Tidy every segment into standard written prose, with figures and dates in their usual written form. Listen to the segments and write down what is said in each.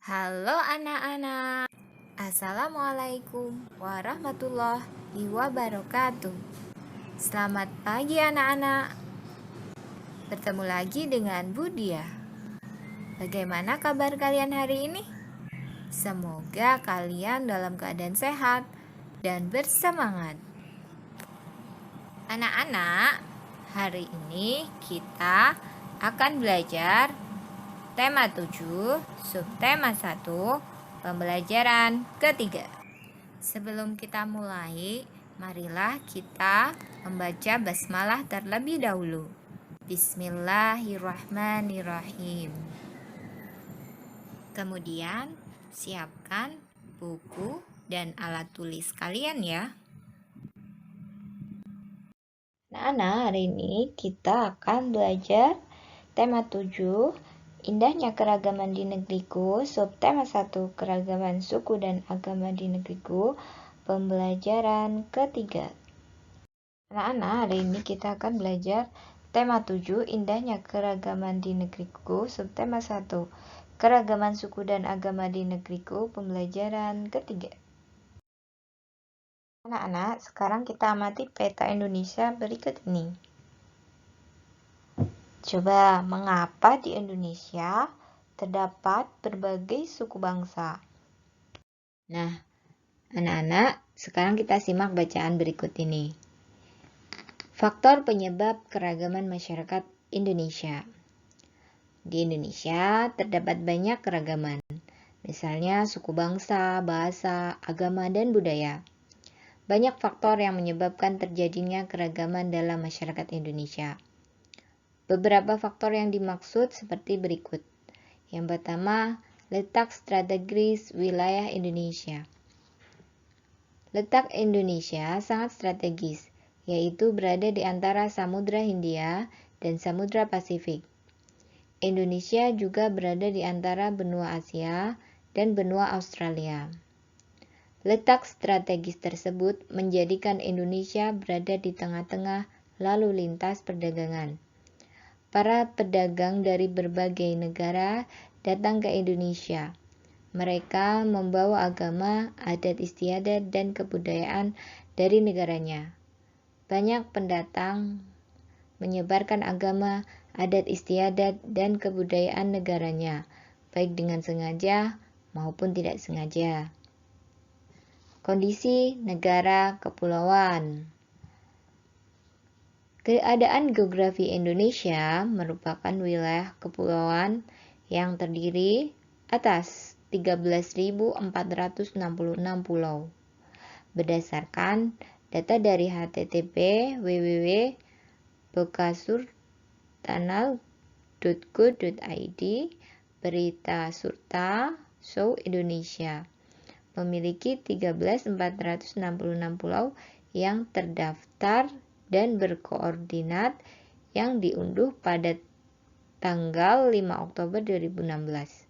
Halo anak-anak, Assalamualaikum warahmatullahi wabarakatuh. Selamat pagi anak-anak, bertemu lagi dengan Budia. Bagaimana kabar kalian hari ini? Semoga kalian dalam keadaan sehat dan bersemangat. Anak-anak, hari ini kita akan belajar tema 7, subtema 1, pembelajaran ketiga. Sebelum kita mulai, marilah kita membaca basmalah terlebih dahulu. Bismillahirrahmanirrahim. Kemudian, siapkan buku dan alat tulis kalian ya. Anak-anak, hari ini kita akan belajar tema 7, indahnya keragaman di negeriku, subtema 1, keragaman suku dan agama di negeriku, pembelajaran ketiga. Anak-anak, hari ini kita akan belajar tema 7, indahnya keragaman di negeriku, subtema 1, keragaman suku dan agama di negeriku, pembelajaran ketiga. Anak-anak, sekarang kita amati peta Indonesia berikut ini. Coba, mengapa di Indonesia terdapat berbagai suku bangsa? Nah, anak-anak, sekarang kita simak bacaan berikut ini. Faktor penyebab keragaman masyarakat Indonesia. Di Indonesia terdapat banyak keragaman, misalnya suku bangsa, bahasa, agama, dan budaya. Banyak faktor yang menyebabkan terjadinya keragaman dalam masyarakat Indonesia. Beberapa faktor yang dimaksud seperti berikut. Yang pertama, letak strategis wilayah Indonesia. Letak Indonesia sangat strategis, yaitu berada di antara Samudra Hindia dan Samudra Pasifik. Indonesia juga berada di antara benua Asia dan benua Australia. Letak strategis tersebut menjadikan Indonesia berada di tengah-tengah lalu lintas perdagangan. Para pedagang dari berbagai negara datang ke Indonesia. Mereka membawa agama, adat istiadat, dan kebudayaan dari negaranya. Banyak pendatang menyebarkan agama, adat istiadat, dan kebudayaan negaranya, baik dengan sengaja maupun tidak sengaja. Kondisi negara kepulauan. Keadaan geografi Indonesia merupakan wilayah kepulauan yang terdiri atas 13.466 pulau. Berdasarkan data dari http www.bekasurtanal.go.id, berita Surta Show Indonesia memiliki 13.466 pulau yang terdaftar dan berkoordinat yang diunduh pada tanggal 5 Oktober 2016.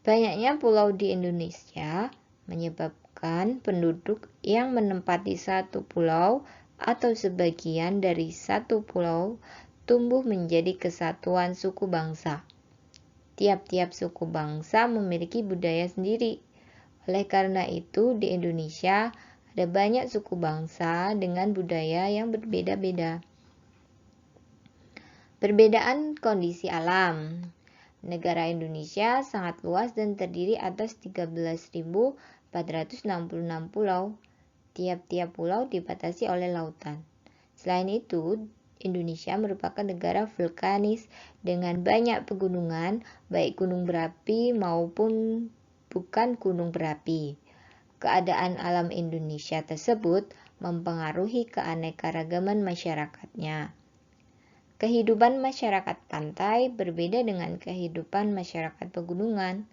Banyaknya pulau di Indonesia menyebabkan penduduk yang menempati satu pulau atau sebagian dari satu pulau tumbuh menjadi kesatuan suku bangsa. Tiap-tiap suku bangsa memiliki budaya sendiri. Oleh karena itu, di Indonesia ada banyak suku bangsa dengan budaya yang berbeda-beda. Perbedaan kondisi alam. Negara Indonesia sangat luas dan terdiri atas 13.466 pulau. Tiap-tiap pulau dibatasi oleh lautan. Selain itu, Indonesia merupakan negara vulkanis dengan banyak pegunungan, baik gunung berapi maupun bukan gunung berapi. Keadaan alam Indonesia tersebut mempengaruhi keanekaragaman masyarakatnya. Kehidupan masyarakat pantai berbeda dengan kehidupan masyarakat pegunungan.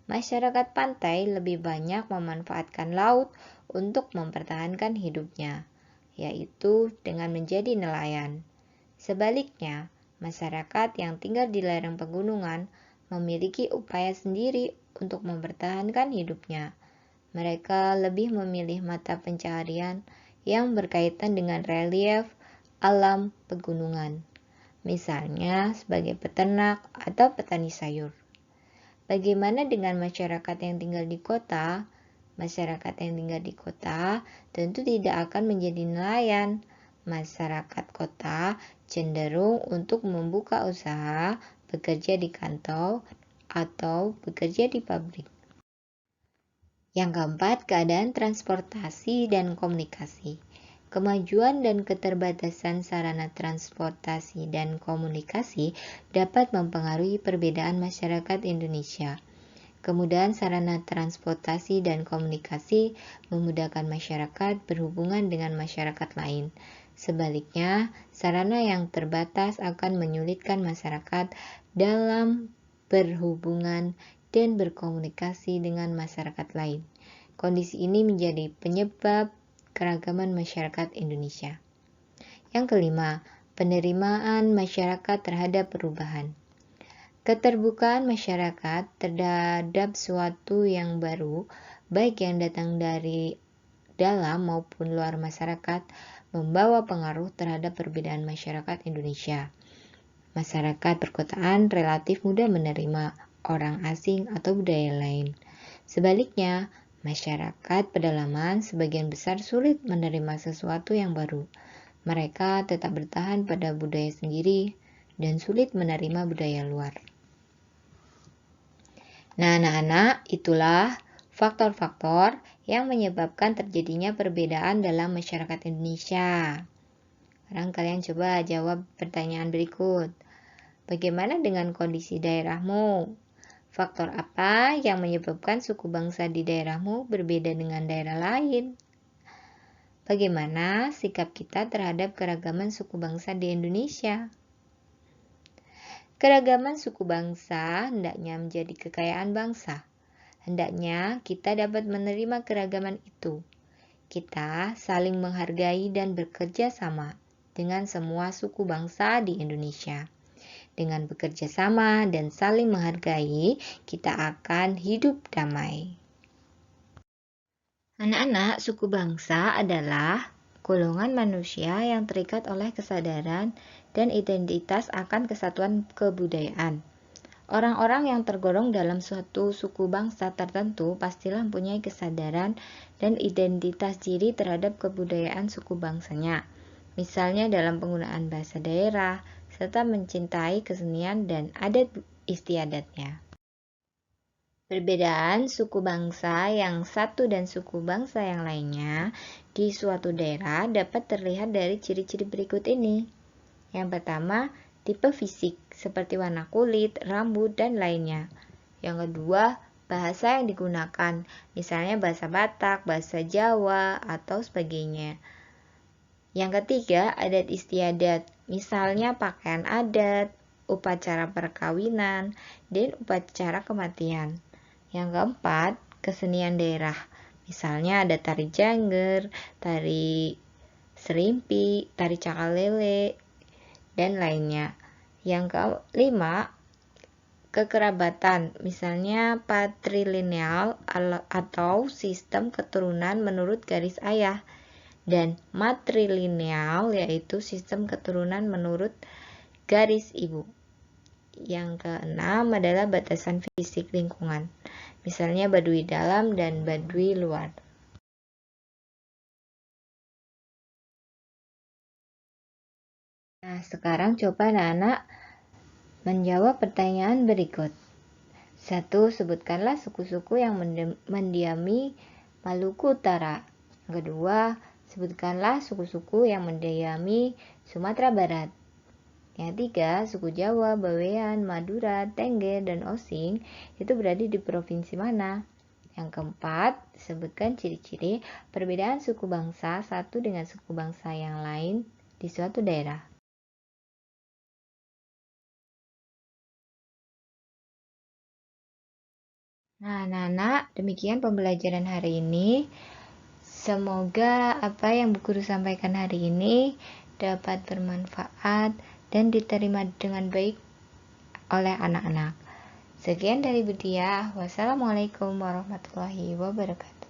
Masyarakat pantai lebih banyak memanfaatkan laut untuk mempertahankan hidupnya, yaitu dengan menjadi nelayan. Sebaliknya, masyarakat yang tinggal di lereng pegunungan memiliki upaya sendiri untuk mempertahankan hidupnya. Mereka lebih memilih mata pencaharian yang berkaitan dengan relief alam pegunungan, misalnya sebagai peternak atau petani sayur. Bagaimana dengan masyarakat yang tinggal di kota? Masyarakat yang tinggal di kota tentu tidak akan menjadi nelayan. Masyarakat kota cenderung untuk membuka usaha, bekerja di kantor, atau bekerja di pabrik. Yang keempat, keadaan transportasi dan komunikasi. Kemajuan dan keterbatasan sarana transportasi dan komunikasi dapat mempengaruhi perbedaan masyarakat Indonesia. Kemudahan sarana transportasi dan komunikasi memudahkan masyarakat berhubungan dengan masyarakat lain. Sebaliknya, sarana yang terbatas akan menyulitkan masyarakat dalam berhubungan dan berkomunikasi dengan masyarakat lain. Kondisi ini menjadi penyebab keragaman masyarakat Indonesia. Yang kelima, penerimaan masyarakat terhadap perubahan. Keterbukaan masyarakat terhadap suatu yang baru, baik yang datang dari dalam maupun luar masyarakat, membawa pengaruh terhadap perbedaan masyarakat Indonesia. Masyarakat perkotaan relatif mudah menerima orang asing atau budaya lain. Sebaliknya, masyarakat pedalaman sebagian besar sulit menerima sesuatu yang baru. Mereka tetap bertahan pada budaya sendiri dan sulit menerima budaya luar. Nah, anak-anak, itulah faktor-faktor yang menyebabkan terjadinya perbedaan dalam masyarakat Indonesia. Sekarang kalian coba jawab pertanyaan berikut. Bagaimana dengan kondisi daerahmu? Faktor apa yang menyebabkan suku bangsa di daerahmu berbeda dengan daerah lain? Bagaimana sikap kita terhadap keragaman suku bangsa di Indonesia? Keragaman suku bangsa hendaknya menjadi kekayaan bangsa. Hendaknya kita dapat menerima keragaman itu. Kita saling menghargai dan bekerja sama dengan semua suku bangsa di Indonesia. Dengan bekerja sama dan saling menghargai, kita akan hidup damai. Anak-anak, suku bangsa adalah golongan manusia yang terikat oleh kesadaran dan identitas akan kesatuan kebudayaan. Orang-orang yang tergolong dalam suatu suku bangsa tertentu pastilah mempunyai kesadaran dan identitas diri terhadap kebudayaan suku bangsanya. Misalnya dalam penggunaan bahasa daerah, serta mencintai kesenian dan adat istiadatnya. Perbedaan suku bangsa yang satu dan suku bangsa yang lainnya di suatu daerah dapat terlihat dari ciri-ciri berikut ini. Yang pertama, tipe fisik seperti warna kulit, rambut, dan lainnya. Yang kedua, bahasa yang digunakan, misalnya bahasa Batak, bahasa Jawa, atau sebagainya. Yang ketiga, adat istiadat, misalnya pakaian adat, upacara perkawinan, dan upacara kematian. Yang keempat, kesenian daerah. Misalnya ada tari Jangger, tari Serimpi, tari Cakalele, dan lainnya. Yang kelima, kekerabatan. Misalnya patrilineal atau sistem keturunan menurut garis ayah. Dan matrilineal yaitu sistem keturunan menurut garis ibu. Yang keenam adalah batasan fisik lingkungan, misalnya Baduy dalam dan Baduy luar. Nah, sekarang coba anak-anak menjawab pertanyaan berikut. 1. Sebutkanlah suku-suku yang mendiami Maluku Utara. Yang kedua, sebutkanlah suku-suku yang mendiami Sumatera Barat. Yang tiga, suku Jawa, Bawean, Madura, Tengger, dan Osing itu berada di provinsi mana? Yang keempat, sebutkan ciri-ciri perbedaan suku bangsa satu dengan suku bangsa yang lain di suatu daerah. Nah, anak-anak, demikian pembelajaran hari ini. Semoga apa yang Bu Guru sampaikan hari ini dapat bermanfaat dan diterima dengan baik oleh anak-anak. Sekian dari Budiah. Wassalamualaikum warahmatullahi wabarakatuh.